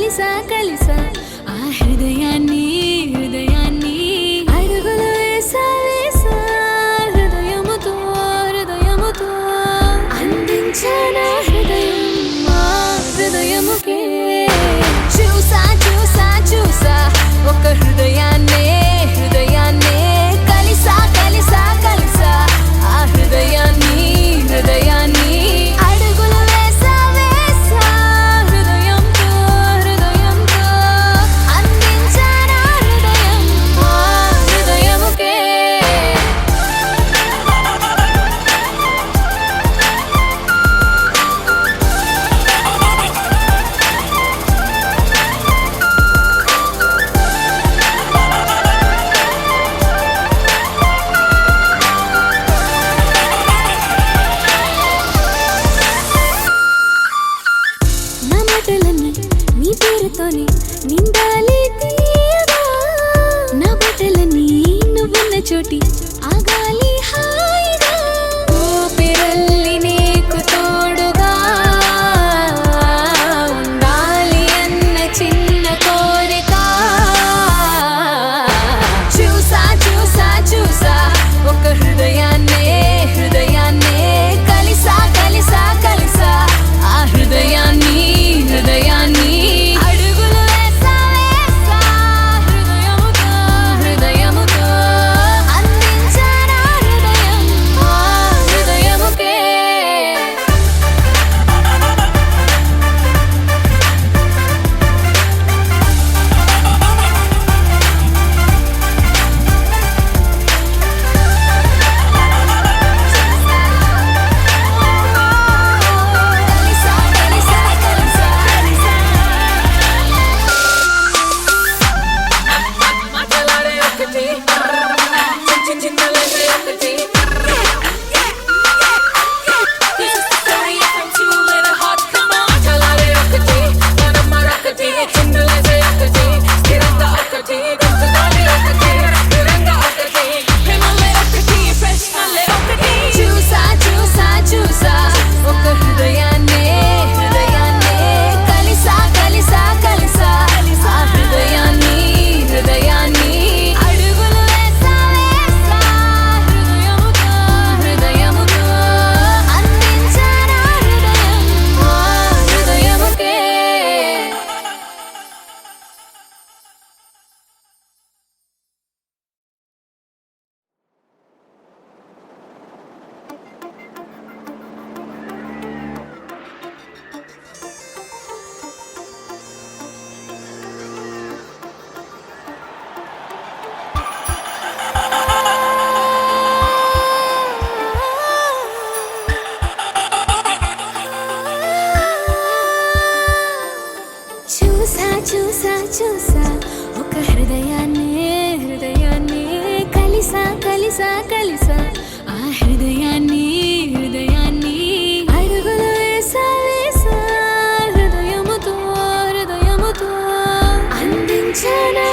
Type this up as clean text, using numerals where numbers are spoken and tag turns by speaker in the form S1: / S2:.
S1: కలిసా కలిసా ఆ హృదయాన్ని హృదయాన్ని అడుగులు వేసా వేసా హృదయముతో హృదయముతో అందించానా హృదయం మా హృదయముకే చూసా చూసా చూసా ఒక హృదయాన్నే హృదయాన్నే కలిసా కలిసా కలిసా ఆ హృదయాన్ని హృదయాన్ని అడుగులు వేసా వేసా హృదయంతో హృదయంతో అందించానా హృదయం మా హృదయముకే నా మాటలన్నీ నీ పేరుతోనే నిండాలి తీయగా నా బట్టలన్నీ నువ్వున్న చోటి ఆగాలి హాయిగా ఊపిరల్లి నీకు తోడుగా ఉండాలి అన్న చిన్న కోరిక చూసా చూసా చూసా ఒక హృదయాన్నే హృదయాన్నే కలిసా కలిసా కలిసా ఆ హృదయాన్ని హృదయాన్ని అడుగులు వేసా వేసా హృదయముతో హృదయముతో అందించానా హృదయం ఆ హృదయముకే కలిసా కలిసా కలిసా
S2: మాటలాడే ఒకటి చిన్న చిన్నలే ఒకటి This is the story from two little hearts. Come on, మాటలాడే ఒకటి మనం మరొకటి చిన్నలే ఒకటి స్థిరంగా ఒకటి గుర్తుగానే ఒకటి దూరంగా ఒకటి ప్రేమలే ఒకటి ప్రశ్నలే ఒకటి
S1: చూసా చూసా చూసా ఒక హృదయాన్నే హృదయాన్నే కలిసా కలిసా కలిసా ఆ హృదయాన్ని హృదయాన్ని అడుగులు వేసా వేసా హృదయముతో హృదయముతో అందించానా హృదయం ఆ హృదయముకే చూసా చూసా చూసా ఒక హృదయాన్నే హృదయాన్నే కలిసా కలిసా కలిసా ఆ హృదయాన్ని హృదయాన్ని అడుగులు వేసా వేసా హృదయముతో హృదయముతో అందించానా